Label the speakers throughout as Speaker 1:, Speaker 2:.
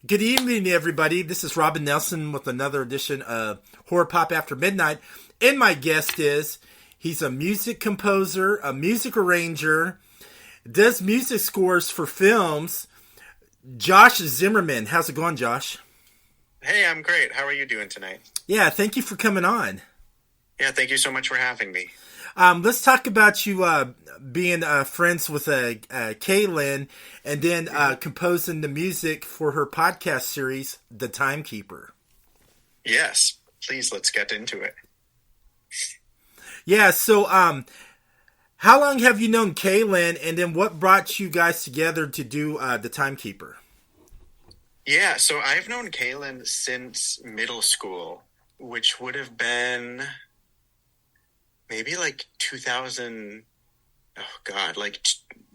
Speaker 1: Good evening, everybody. This is Robin Nelson with another edition of Horror Pop After Midnight. And my guest he's a music composer, a music arranger, does music scores for films. Josh Zimmerman. How's it going, Josh?
Speaker 2: Hey, I'm great. How are you doing tonight?
Speaker 1: Yeah, thank you for coming on.
Speaker 2: Yeah, thank you so much for having me.
Speaker 1: Let's talk about you being friends with Kaylin and then composing the music for her podcast series, The Timekeeper.
Speaker 2: Yes, please, let's get into it.
Speaker 1: Yeah, so how long have you known Kaylin, and then what brought you guys together to do The Timekeeper?
Speaker 2: Yeah, so I've known Kaylin since middle school, which would have been maybe like 2000, oh God, like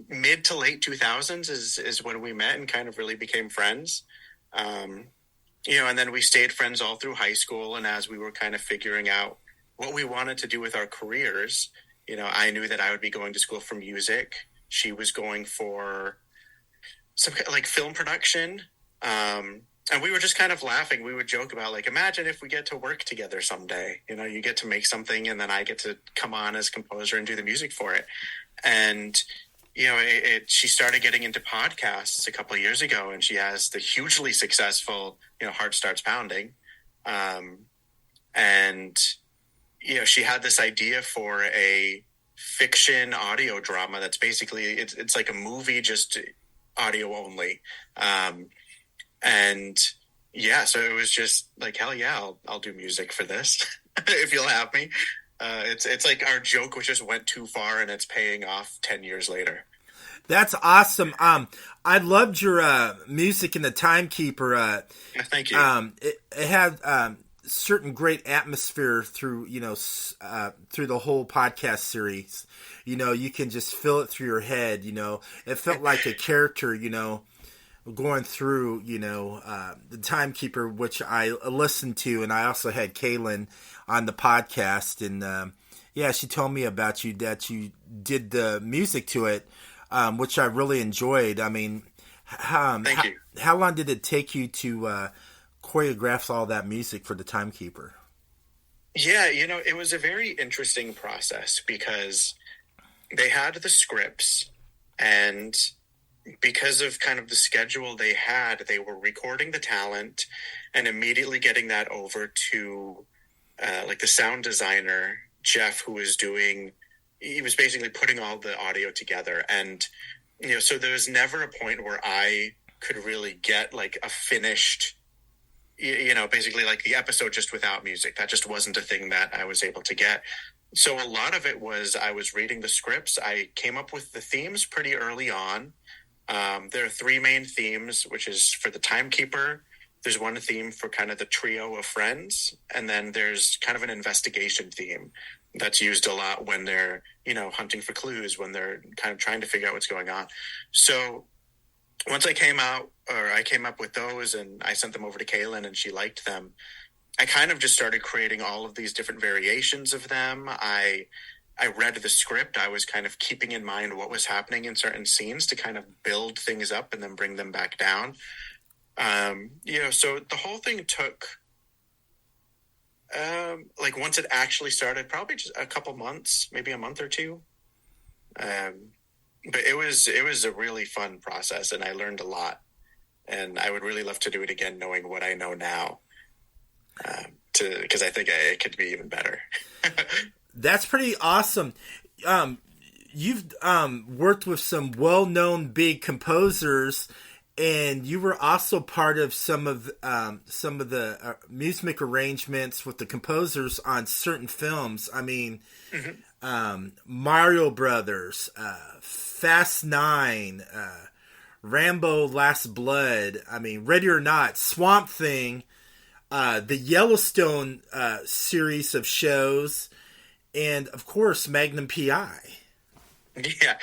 Speaker 2: mid to late 2000s is when we met and kind of really became friends. And then we stayed friends all through high school. And as we were kind of figuring out what we wanted to do with our careers, I knew that I would be going to school for music. She was going for some like film production. And we were just kind of laughing. We would joke about like, imagine if we get to work together someday, you get to make something and then I get to come on as composer and do the music for it. And, she started getting into podcasts a couple of years ago, and she has the hugely successful, Heart Starts Pounding. And she had this idea for a fiction audio drama that's basically, it's like a movie, just audio only. And yeah, so it was just like, hell yeah, I'll do music for this if you'll have me. It's like our joke, which just went too far and it's paying off 10 years later.
Speaker 1: That's awesome. I loved your music in The Timekeeper.
Speaker 2: Thank you.
Speaker 1: It had certain great atmosphere through through the whole podcast series. You can just feel it through your head. It felt like a character. Going through, The Timekeeper, which I listened to, and I also had Kaylin on the podcast, and she told me about you, that you did the music to it, which I really enjoyed. I mean,
Speaker 2: Thank you.
Speaker 1: How long did it take you to choreograph all that music for The Timekeeper?
Speaker 2: Yeah, it was a very interesting process because they had the scripts, and because of kind of the schedule they had, they were recording the talent and immediately getting that over to like the sound designer, Jeff, he was basically putting all the audio together. And, so there was never a point where I could really get like a finished, basically like the episode just without music. That just wasn't a thing that I was able to get. So a lot of it was I was reading the scripts. I came up with the themes pretty early on. There are three main themes, which is for The Timekeeper. There's one theme for kind of the trio of friends. And then there's kind of an investigation theme that's used a lot when they're, hunting for clues, when they're kind of trying to figure out what's going on. So once I came up with those and I sent them over to Kaylin and she liked them, I kind of just started creating all of these different variations of them. I read the script. I was kind of keeping in mind what was happening in certain scenes to kind of build things up and then bring them back down. So the whole thing took, like once it actually started, probably just a couple months, maybe a month or two. But it was a really fun process and I learned a lot, and I would really love to do it again, knowing what I know now, because I think it could be even better.
Speaker 1: That's pretty awesome. You've worked with some well-known big composers, and you were also part of some of the music arrangements with the composers on certain films. I mean, Mario Brothers, Fast 9, Rambo: Last Blood. I mean, Ready or Not, Swamp Thing, the Yellowstone series of shows. And of course, Magnum PI.
Speaker 2: Yeah.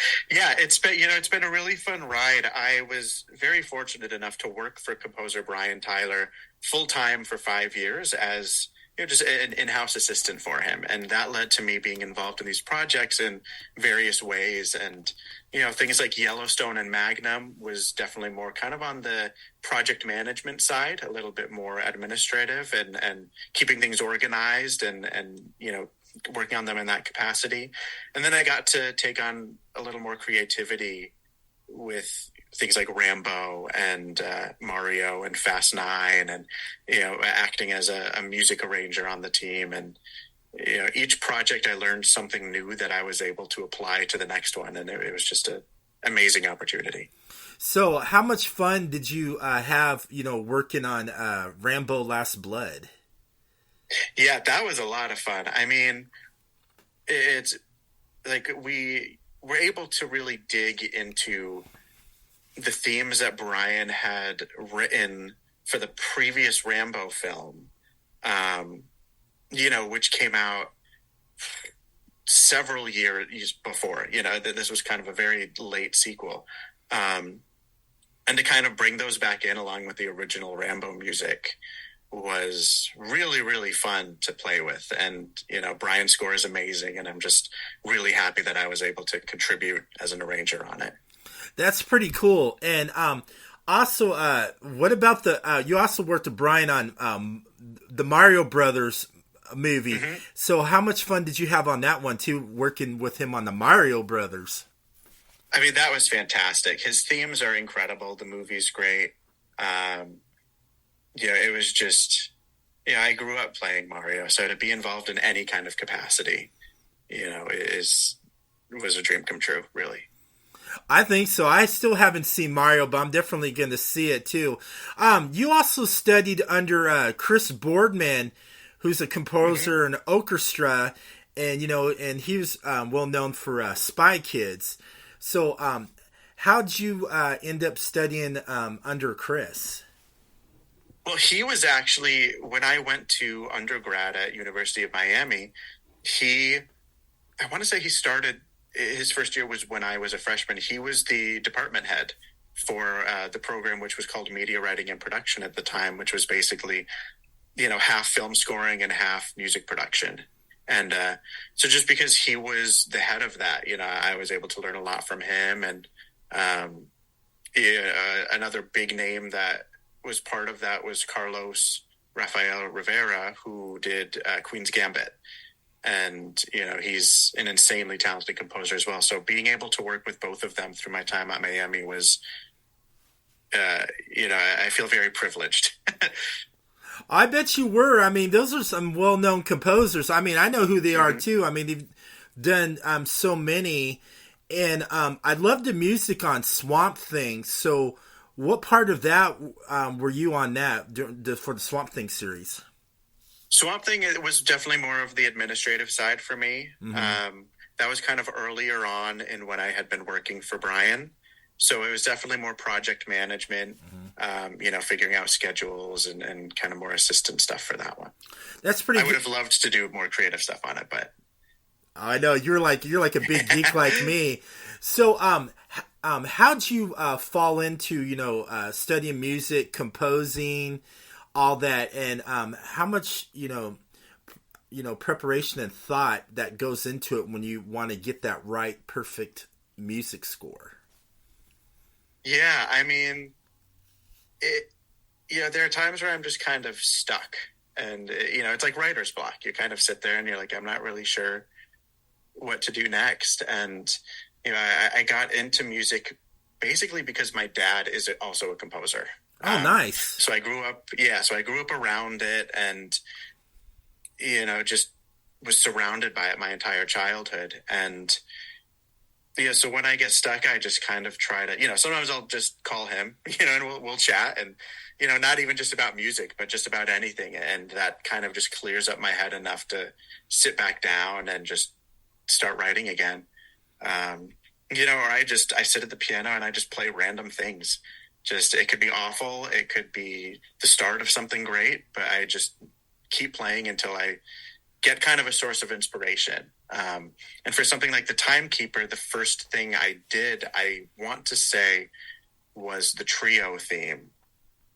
Speaker 2: It's been a really fun ride. I was very fortunate enough to work for composer Bryan Tyler full time for 5 years as just an in-house assistant for him. And that led to me being involved in these projects in various ways. And, things like Yellowstone and Magnum was definitely more kind of on the project management side, a little bit more administrative and keeping things organized and working on them in that capacity. And then I got to take on a little more creativity with things like Rambo and Mario and Fast Nine, and acting as a music arranger on the team. And each project I learned something new that I was able to apply to the next one, and it was just an amazing opportunity.
Speaker 1: So, how much fun did you have, working on Rambo: Last Blood?
Speaker 2: Yeah, that was a lot of fun. I mean, it's like we were able to really dig into the themes that Bryan had written for the previous Rambo film, which came out several years before. This was kind of a very late sequel. And to kind of bring those back in along with the original Rambo music was really, really fun to play with. And, Bryan's score is amazing, and I'm just really happy that I was able to contribute as an arranger on it.
Speaker 1: That's pretty cool. And also, what about you also worked with Bryan on the Mario Brothers movie. Mm-hmm. So how much fun did you have on that one too, working with him on the Mario Brothers?
Speaker 2: I mean, that was fantastic. His themes are incredible. The movie's great. It was just, I grew up playing Mario, so to be involved in any kind of capacity, was a dream come true, really.
Speaker 1: I think so. I still haven't seen Mario, but I'm definitely going to see it too. You also studied under Chris Boardman, who's a composer and orchestra, and and he was well known for Spy Kids. So, how'd you end up studying under Chris?
Speaker 2: Well, he was actually, when I went to undergrad at University of Miami, I want to say he started, his first year was when I was a freshman. He was the department head for the program, which was called Media Writing and Production at the time, which was basically, half film scoring and half music production. And so just because he was the head of that, I was able to learn a lot from him. And another big name that was part of that was Carlos Rafael Rivera, who did Queen's Gambit. And, he's an insanely talented composer as well. So being able to work with both of them through my time at Miami was, I feel very privileged.
Speaker 1: I bet you were. I mean, those are some well-known composers. I mean, I know who they are too. I mean, they've done so many. And I love the music on Swamp Thing. So what part of that were you on that for the Swamp Thing series?
Speaker 2: Swamp Thing, it was definitely more of the administrative side for me. Mm-hmm. That was kind of earlier on in when I had been working for Bryan. So it was definitely more project management, figuring out schedules and kind of more assistant stuff for that one.
Speaker 1: That's pretty.
Speaker 2: I would have loved to do more creative stuff on it, but
Speaker 1: I know you're like a big geek like me. So, how'd you fall into studying music, composing, all that, and how much preparation and thought that goes into it when you want to get that right, perfect music score?
Speaker 2: Yeah, I mean, there are times where I'm just kind of stuck, and it's like writer's block. You kind of sit there and you're like, I'm not really sure what to do next. And I got into music basically because my dad is also a composer.
Speaker 1: Oh, nice.
Speaker 2: So I grew up around it, and just was surrounded by it my entire childhood. And so when I get stuck, I just kind of try to, sometimes I'll just call him, and we'll chat, and not even just about music, but just about anything. And that kind of just clears up my head enough to sit back down and just start writing again. Or I sit at the piano and I just play random things. Just, it could be awful. It could be the start of something great, but I just keep playing until I get kind of a source of inspiration. And for something like The Timekeeper, the first thing I did, I want to say, was the trio theme.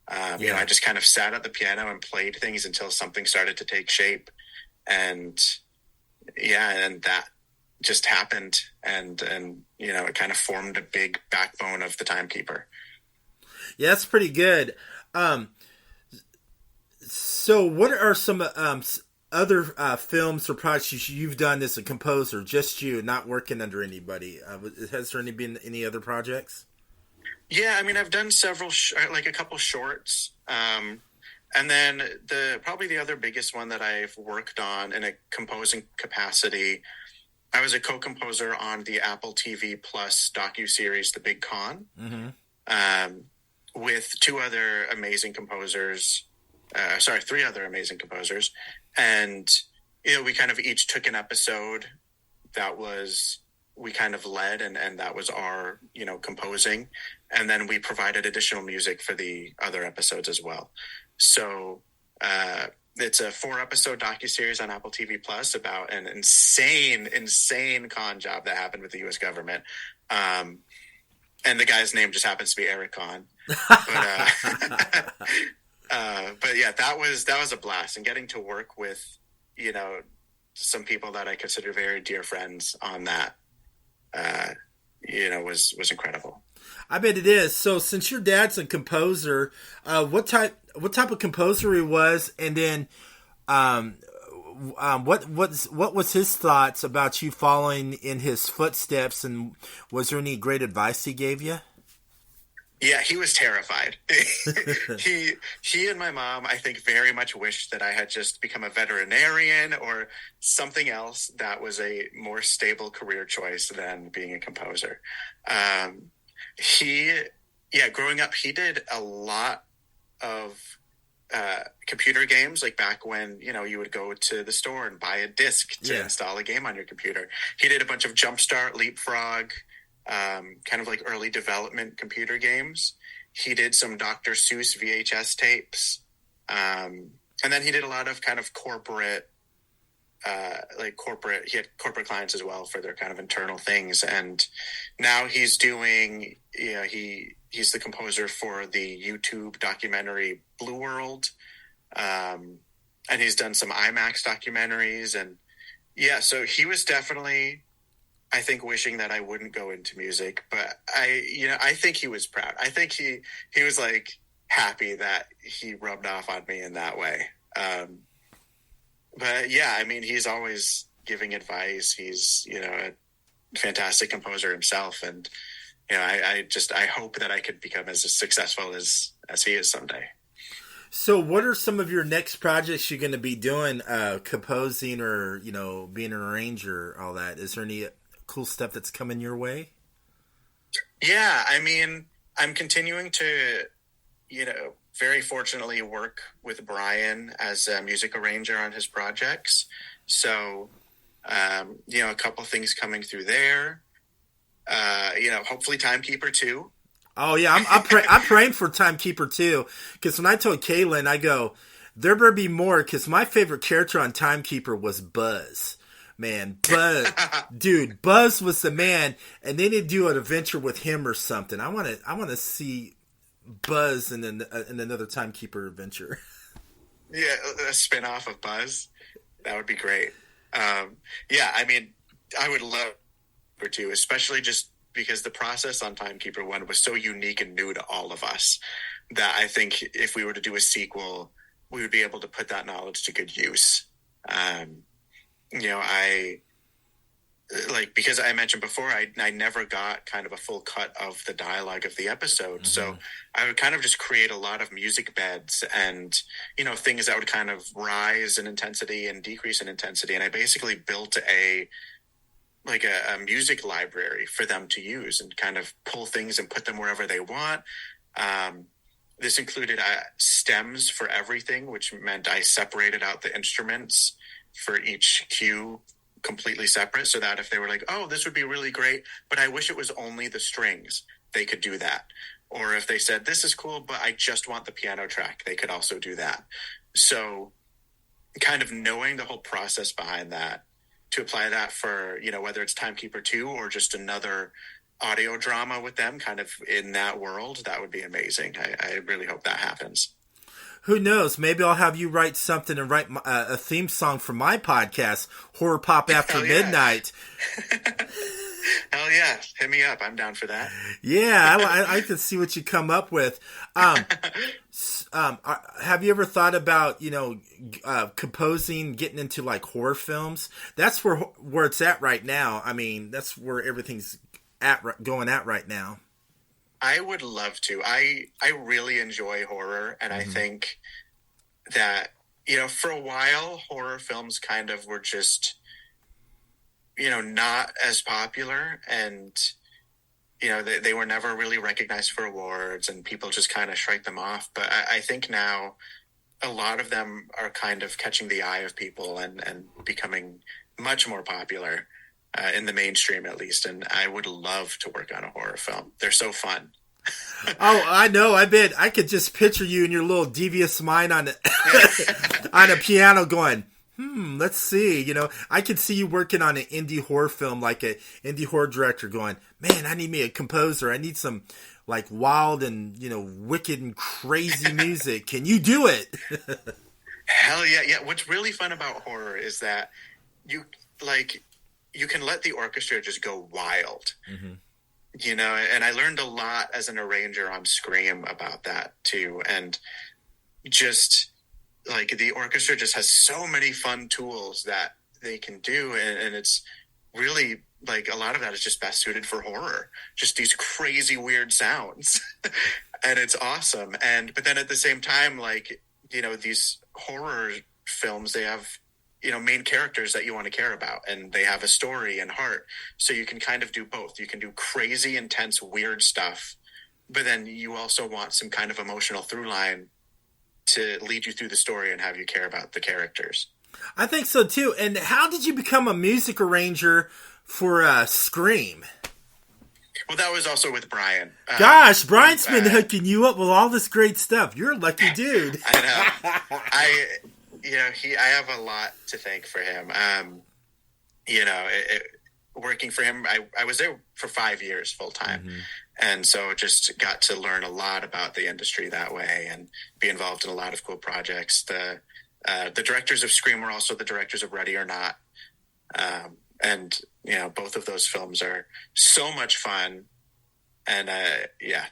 Speaker 2: I just kind of sat at the piano and played things until something started to take shape. And and that just happened. And it kind of formed a big backbone of the Timekeeper.
Speaker 1: Yeah, that's pretty good. So what are some other films or projects you've done as a composer, just you, not working under anybody? Has there been any other projects?
Speaker 2: Yeah, I mean, I've done several, like a couple shorts. And then probably the other biggest one that I've worked on in a composing capacity, I was a co-composer on the Apple TV Plus docuseries, The Big Conn, with three other amazing composers. And, we kind of each took an episode that we kind of led, and that was our, composing. And then we provided additional music for the other episodes as well. So it's a 4-episode docuseries on Apple TV Plus about an insane con job that happened with the U.S. government. And the guy's name just happens to be Eric Conn. But yeah, that was a blast. And getting to work with, some people that I consider very dear friends on that, was incredible.
Speaker 1: I bet it is. So since your dad's a composer, what type of composer he was, and then what was his thoughts about you following in his footsteps, and was there any great advice he gave you?
Speaker 2: Yeah, he was terrified. He and my mom, I think, very much wished that I had just become a veterinarian or something else that was a more stable career choice than being a composer. Growing up, he did a lot of computer games, like back when, you would go to the store and buy a disc to install a game on your computer. He did a bunch of Jumpstart, Leapfrog, kind of like early development computer games. He did some Dr. Seuss VHS tapes. And then he did a lot of kind of corporate, he had corporate clients as well for their kind of internal things. And now he's doing, he's the composer for the YouTube documentary Blue World. And he's done some IMAX documentaries. And so he was definitely, I think, wishing that I wouldn't go into music, but I think he was proud. I think he was like happy that he rubbed off on me in that way. But yeah, I mean, he's always giving advice. He's, a fantastic composer himself. And, I hope that I could become as successful as he is someday.
Speaker 1: So what are some of your next projects you're going to be doing, composing or, being an arranger, all that? Is there any cool stuff that's coming your way?
Speaker 2: Yeah, I mean, I'm continuing to, very fortunately work with Bryan as a music arranger on his projects. So, a couple things coming through there. Hopefully Timekeeper 2.
Speaker 1: Oh yeah, I'm praying for Timekeeper 2, because when I told Kaylin, I go, there better be more, because my favorite character on Timekeeper was Buzz. Man, Buzz, dude, Buzz was the man, and they need to do an adventure with him or something. I want to see Buzz in another Timekeeper adventure.
Speaker 2: Yeah, a spinoff of Buzz, that would be great. I mean, I would love for two, especially just because the process on Timekeeper 1 was so unique and new to all of us that I think if we were to do a sequel, we would be able to put that knowledge to good use. Because I mentioned before, I never got kind of a full cut of the dialogue of the episode. Mm-hmm. So I would kind of just create a lot of music beds and, things that would kind of rise in intensity and decrease in intensity. And I basically built a music library for them to use and kind of pull things and put them wherever they want. This included stems for everything, which meant I separated out the instruments for each cue completely separate, so that if they were like, oh, this would be really great, but I wish it was only the strings, they could do that. Or if they said, this is cool, but I just want the piano track, they could also do that. So kind of knowing the whole process behind that, to apply that for, whether it's Timekeeper 2 or just another audio drama with them kind of in that world, that would be amazing. I really hope that happens.
Speaker 1: Who knows? Maybe I'll have you write something and write a theme song for my podcast, Horror Pop After Midnight.
Speaker 2: Hell yeah. Hit me up. I'm down for that.
Speaker 1: Yeah, I can see what you come up with. Have you ever thought about, composing, getting into like horror films? That's where it's at right now. I mean, that's where everything's going at right now.
Speaker 2: I would love to. I really enjoy horror, and I think that, for a while, horror films kind of were just, not as popular, and, they were never really recognized for awards, and people just kind of shrugged them off. But I think now a lot of them are kind of catching the eye of people and becoming much more popular. In the mainstream, at least, and I would love to work on a horror film. They're so fun.
Speaker 1: Oh, I know. I bet I could just picture you in your little devious mind on a piano going, let's see. I could see you working on an indie horror film, like an indie horror director going, man, I need me a composer. I need some like wild and, wicked and crazy music. Can you do it?
Speaker 2: Hell yeah. Yeah. What's really fun about horror is that you can let the orchestra just go wild, and I learned a lot as an arranger on Scream about that too. And just like the orchestra just has so many fun tools that they can do. And it's really like a lot of that is just best suited for horror, just these crazy, weird sounds. And it's awesome. But then at the same time, like, these horror films, they have, main characters that you want to care about, and they have a story and heart. So you can kind of do both. You can do crazy, intense, weird stuff, but then you also want some kind of emotional through line to lead you through the story and have you care about the characters.
Speaker 1: I think so too. And how did you become a music arranger for Scream?
Speaker 2: Well, that was also with Bryan.
Speaker 1: Gosh, Bryan's been hooking you up with all this great stuff. You're a lucky dude.
Speaker 2: I know. I have a lot to thank for him. Working for him, I was there for 5 years full time. And so just got to learn a lot about the industry that way and be involved in a lot of cool projects. The directors of Scream were also the directors of Ready or Not. And, both of those films are so much fun. And,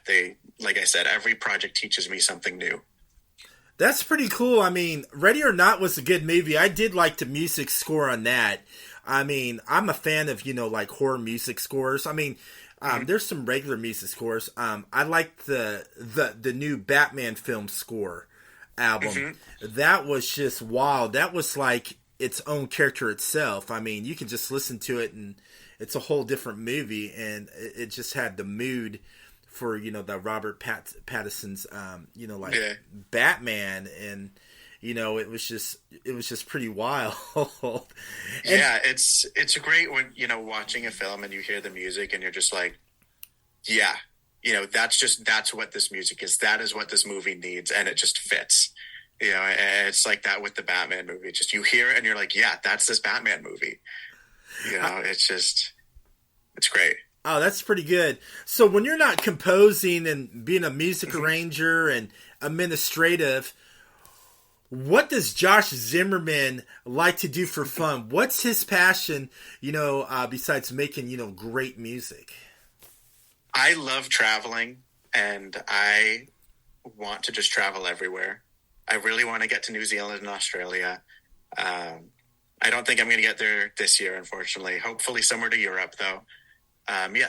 Speaker 2: they, like I said, every project teaches me something new.
Speaker 1: That's pretty cool. I mean, Ready or Not was a good movie. I did like the music score on that. I mean, I'm a fan of, like horror music scores. I mean, there's some regular music scores. I like the new Batman film score album. That was just wild. That was like its own character itself. I mean, you can just listen to it and it's a whole different movie, and it just had the mood for, the Robert Pattinson's, Batman, and, it was just pretty wild.
Speaker 2: Yeah, it's great when, watching a film and you hear the music and you're just like, yeah, that's what this music is. That is what this movie needs. And it just fits, and it's like that with the Batman movie. Just, you hear it and you're like, yeah, that's this Batman movie. It's great.
Speaker 1: Oh, that's pretty good. So when you're not composing and being a music arranger and administrative, what does Josh Zimmerman like to do for fun? What's his passion, besides making, great music?
Speaker 2: I love traveling, and I want to just travel everywhere. I really want to get to New Zealand and Australia. I don't think I'm going to get there this year, unfortunately. Hopefully somewhere to Europe, though.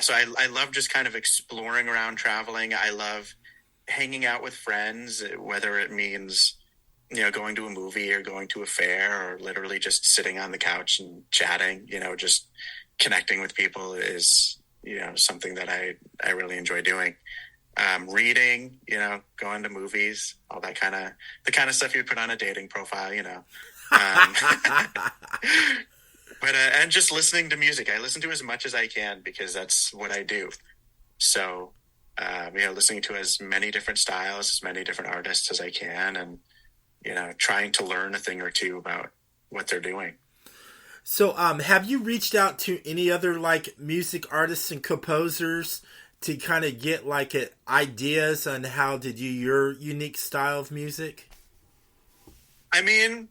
Speaker 2: So I love just kind of exploring around, traveling. I love hanging out with friends, whether it means, going to a movie or going to a fair or literally just sitting on the couch and chatting, just connecting with people is, something that I really enjoy doing. Reading, going to movies, all that the kind of stuff you'd put on a dating profile, But and just listening to music. I listen to as much as I can because that's what I do. So, listening to as many different styles, as many different artists as I can, and, trying to learn a thing or two about what they're doing.
Speaker 1: So, have you reached out to any other like music artists and composers to kind of get like ideas on how to do your unique style of music?
Speaker 2: I mean,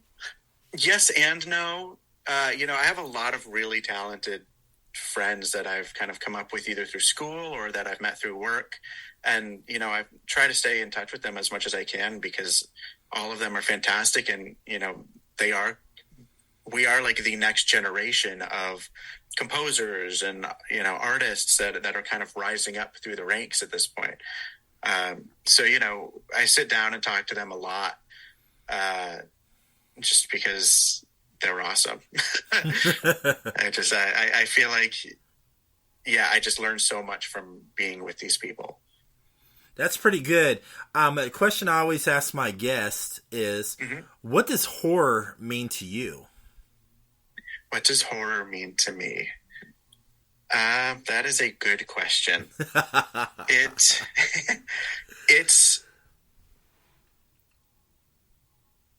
Speaker 2: yes and no. I have a lot of really talented friends that I've kind of come up with either through school or that I've met through work. And, I try to stay in touch with them as much as I can because all of them are fantastic. And, they are, we are like the next generation of composers and, artists that are kind of rising up through the ranks at this point. So, I sit down and talk to them a lot, just because they're awesome. I feel like, yeah, I just learned so much from being with these people.
Speaker 1: That's pretty good. A question I always ask my guests is, what does horror mean to you?
Speaker 2: What does horror mean to me? That is a good question. It's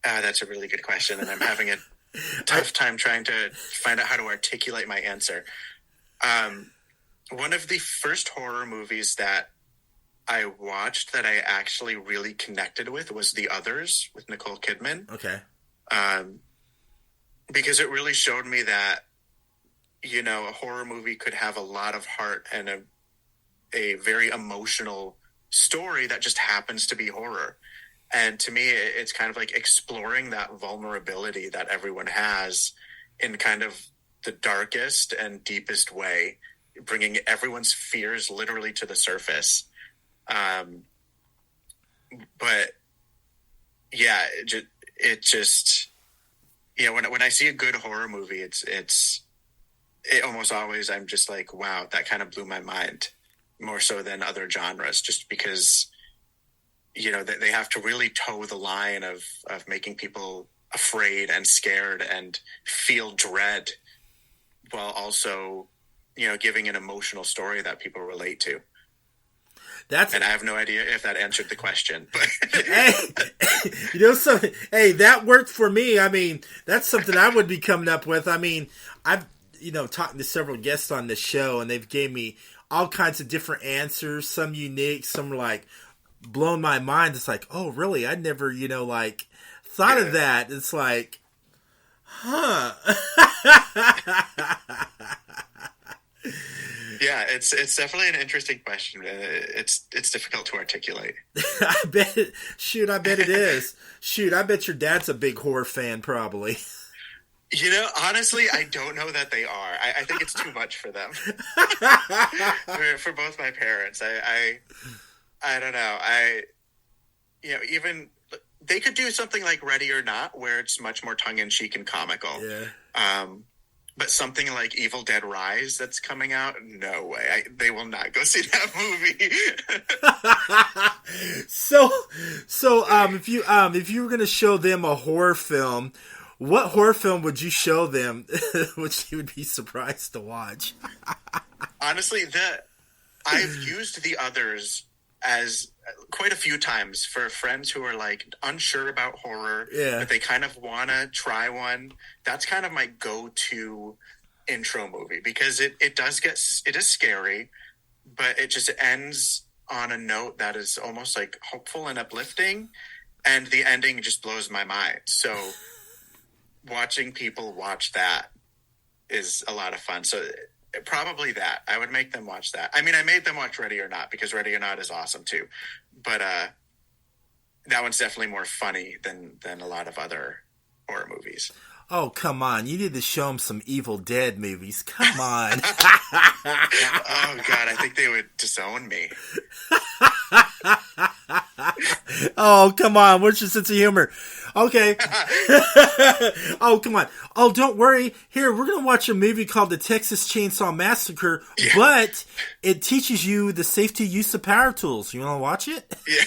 Speaker 2: that's a really good question, and I'm having a tough time trying to find out how to articulate my answer. One of the first horror movies that I watched that I actually really connected with was The Others with Nicole Kidman.
Speaker 1: Okay.
Speaker 2: Because it really showed me that, a horror movie could have a lot of heart and a very emotional story that just happens to be horror. And to me, it's kind of like exploring that vulnerability that everyone has in kind of the darkest and deepest way, bringing everyone's fears literally to the surface. But yeah, it just when I see a good horror movie, it almost always, I'm just like, wow, that kind of blew my mind more so than other genres, just because, they have to really toe the line of making people afraid and scared and feel dread while also, giving an emotional story that people relate to. And I have no idea if that answered the question. But
Speaker 1: hey, that worked for me. I mean, that's something I would be coming up with. I mean, I've talking to several guests on this show, and they've gave me all kinds of different answers. Some unique, some like blown my mind. It's like, oh, really? I'd never, thought of that. It's like, huh.
Speaker 2: Yeah, it's definitely an interesting question. It's difficult to articulate.
Speaker 1: I bet it is. I bet your dad's a big horror fan, probably.
Speaker 2: Honestly, I don't know that they are. I think it's too much for them. For both my parents. I don't know. Even they could do something like Ready or Not, where it's much more tongue-in-cheek and comical.
Speaker 1: Yeah.
Speaker 2: But something like Evil Dead Rise that's coming out, no way. They will not go see that movie.
Speaker 1: So, if you were going to show them a horror film, what horror film would you show them, which you would be surprised to watch?
Speaker 2: Honestly, I've used The Others as quite a few times for friends who are like unsure about horror, but they kind of want to try one. That's kind of my go-to intro movie because it is scary, but it just ends on a note that is almost like hopeful and uplifting, and the ending just blows my mind. So watching people watch that is a lot of fun. So probably that. I would make them watch that. I mean, I made them watch Ready or Not because Ready or Not is awesome too. But that one's definitely more funny than a lot of other horror movies.
Speaker 1: Oh, come on. You need to show them some Evil Dead movies. Come on.
Speaker 2: Oh, God. I think they would disown me.
Speaker 1: Oh, come on. Where's your sense of humor? Okay. Oh, come on. Oh, don't worry. Here, we're going to watch a movie called The Texas Chainsaw Massacre, but it teaches you the safety use of power tools. You want to watch it?
Speaker 2: Yeah.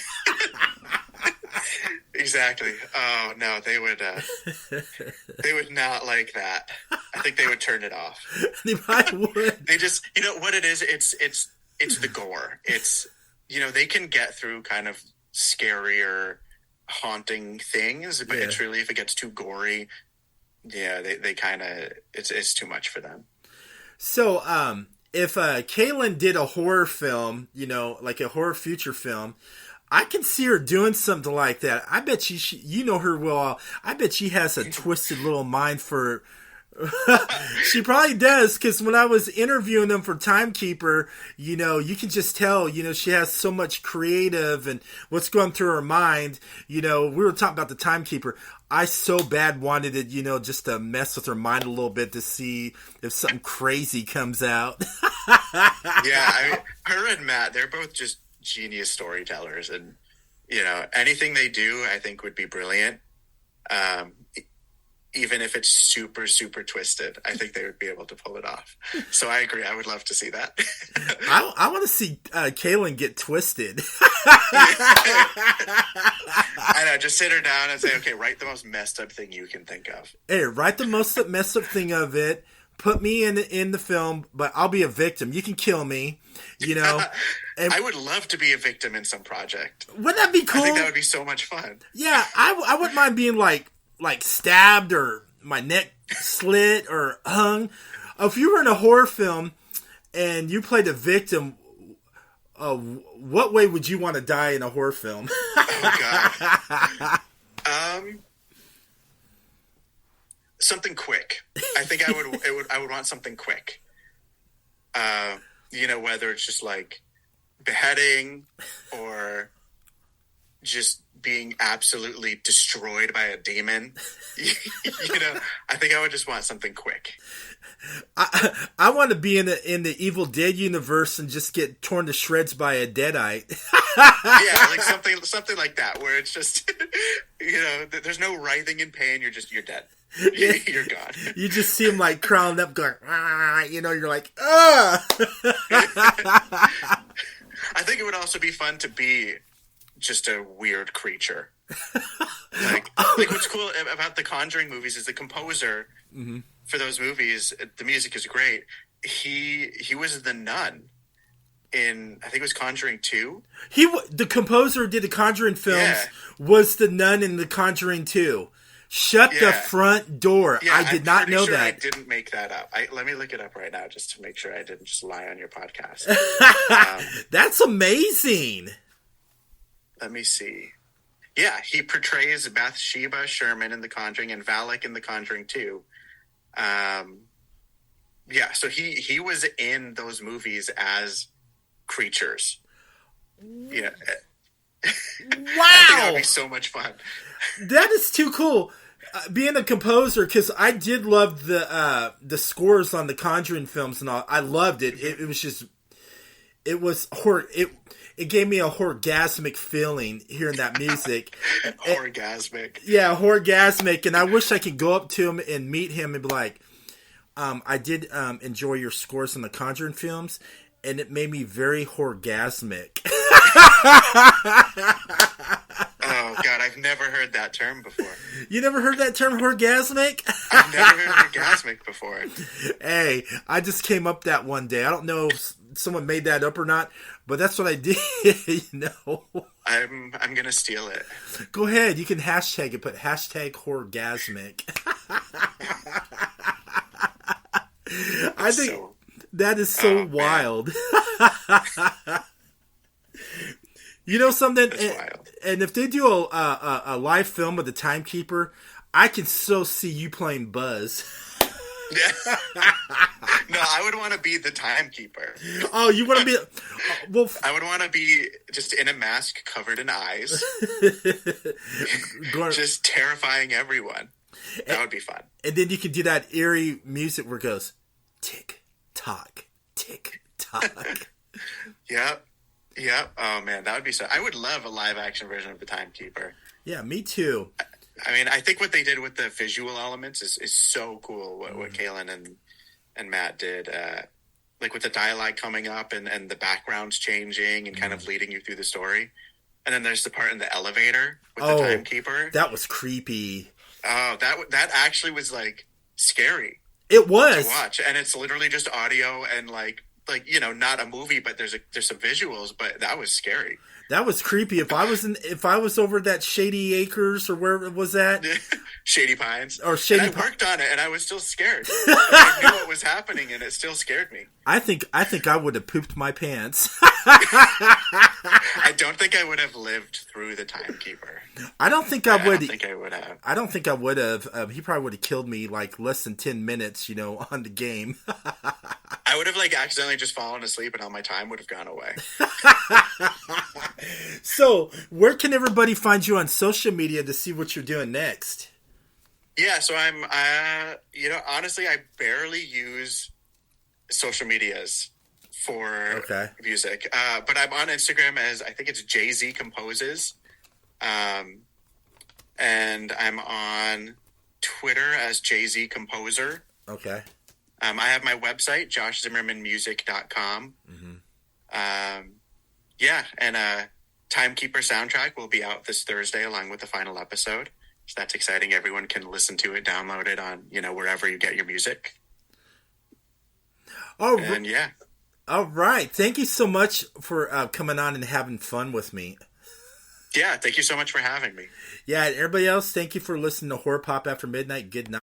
Speaker 2: Exactly. Oh, no, they would not like that. I think they would turn it off.
Speaker 1: They probably would.
Speaker 2: They just, what it is, it's the gore. It's, they can get through kind of scarier, haunting things, but it's really, if it gets too gory, Yeah, they kind of it's too much for them.
Speaker 1: So, if Kaylin did a horror film, like a horror feature film, I can see her doing something like that. I bet you know her well. I bet she has a twisted little mind for. She probably does, because when I was interviewing them for Timekeeper, you can just tell, she has so much creative and what's going through her mind. We were talking about the Timekeeper. I so bad wanted it, just to mess with her mind a little bit to see if something crazy comes out.
Speaker 2: Yeah, I mean, her and Matt, they're both just genius storytellers, and anything they do, I think, would be brilliant. Even if it's super, super twisted, I think they would be able to pull it off. So I agree. I would love to see that.
Speaker 1: I want to see Kaylin get twisted.
Speaker 2: I know. Just sit her down and say, okay, write the most messed up thing you can think of.
Speaker 1: Hey, write the most messed up thing of it. Put me in the film, but I'll be a victim. You can kill me, And,
Speaker 2: I would love to be a victim in some project.
Speaker 1: Wouldn't that be cool?
Speaker 2: I think that would be so much fun.
Speaker 1: Yeah, I wouldn't mind being like stabbed or my neck slit or hung. If you were in a horror film and you played a victim, what way would you want to die in a horror film?
Speaker 2: Oh God. Something quick. I think I would want something quick. Whether it's just like beheading or just being absolutely destroyed by a demon. I think I would just want something quick.
Speaker 1: I want to be in the Evil Dead universe and just get torn to shreds by a deadite.
Speaker 2: Yeah, like something like that, where it's just there's no writhing in pain. You're dead. You're gone.
Speaker 1: You just see him like crawling up, going, you're like, ah.
Speaker 2: I think it would also be fun to be just a weird creature. Like what's cool about the Conjuring movies is the composer for those movies. The music is great. He was the nun in, I think it was Conjuring 2.
Speaker 1: The composer who did the Conjuring films was the nun in the Conjuring 2. Shut the front door.
Speaker 2: Yeah,
Speaker 1: I did not know that.
Speaker 2: I didn't make that up. Let me look it up right now just to make sure I didn't just lie on your podcast.
Speaker 1: That's amazing.
Speaker 2: Let me see. Yeah, he portrays Bathsheba Sherman in The Conjuring and Valak in The Conjuring 2. So he was in those movies as creatures. Yeah.
Speaker 1: Wow.
Speaker 2: I think that would be so much fun.
Speaker 1: That is too cool. Being a composer, because I did love the scores on the Conjuring films and all. I loved it. It was just, it was it gave me a orgasmic feeling hearing that music.
Speaker 2: Orgasmic.
Speaker 1: Yeah, orgasmic. And I wish I could go up to him and meet him and be like, I did enjoy your scores on the Conjuring films, and it made me very orgasmic.
Speaker 2: Oh, God, I've never heard that term before.
Speaker 1: You never heard that term, orgasmic?
Speaker 2: I've never heard orgasmic before.
Speaker 1: Hey, I just came up that one day. I don't know if someone made that up or not, but that's what I did,
Speaker 2: I'm going to steal it.
Speaker 1: Go ahead. You can hashtag it, put hashtag orgasmic. I think that is so wild. You know something? And if they do a live film with the Timekeeper, I can so see you playing Buzz.
Speaker 2: No, I would want to be the Timekeeper.
Speaker 1: Oh, you want to be? Well,
Speaker 2: I would want to be just in a mask covered in eyes, just terrifying everyone. That would be fun. And
Speaker 1: then you can do that eerie music where it goes tick tock, tick tock.
Speaker 2: Yep. Oh man, that would be so. I would love a live action version of the Timekeeper.
Speaker 1: Yeah, me too.
Speaker 2: I mean, I think what they did with the visual elements is so cool. What Kaylin and Matt did, like with the dialogue coming up and the backgrounds changing and kind of leading you through the story. And then there's the part in the elevator with the Timekeeper.
Speaker 1: That was creepy.
Speaker 2: Oh, that actually was like scary.
Speaker 1: It was
Speaker 2: to watch, and it's literally just audio and like like, not a movie, but there's some visuals, but that was scary.
Speaker 1: That was creepy. If I was over that Shady Acres or where it was at,
Speaker 2: Shady Pines,
Speaker 1: or Shady.
Speaker 2: And I worked on it, and I was still scared. I knew what was happening, and it still scared me.
Speaker 1: I think I would have pooped my pants.
Speaker 2: I don't think I would have lived through the Timekeeper.
Speaker 1: I don't think I would.
Speaker 2: I don't think I would have.
Speaker 1: I don't think I would have. He probably would have killed me like less than 10 minutes, on the game.
Speaker 2: I would have accidentally just fallen asleep, and all my time would have gone away.
Speaker 1: So, where can everybody find you on social media to see what you're doing next?
Speaker 2: Yeah, so I'm, honestly, I barely use social medias for music. But I'm on Instagram as, I think it's Jay-Z Composes. And I'm on Twitter as Jay-Z Composer.
Speaker 1: Okay.
Speaker 2: I have my website, joshzimmermanmusic.com. Mm-hmm. And Timekeeper soundtrack will be out this Thursday along with the final episode. So that's exciting. Everyone can listen to it, download it on, wherever you get your music.
Speaker 1: Oh,
Speaker 2: and yeah.
Speaker 1: All right. Thank you so much for coming on and having fun with me.
Speaker 2: Yeah, thank you so much for having me.
Speaker 1: Yeah, everybody else, thank you for listening to Horror Pop After Midnight. Good night.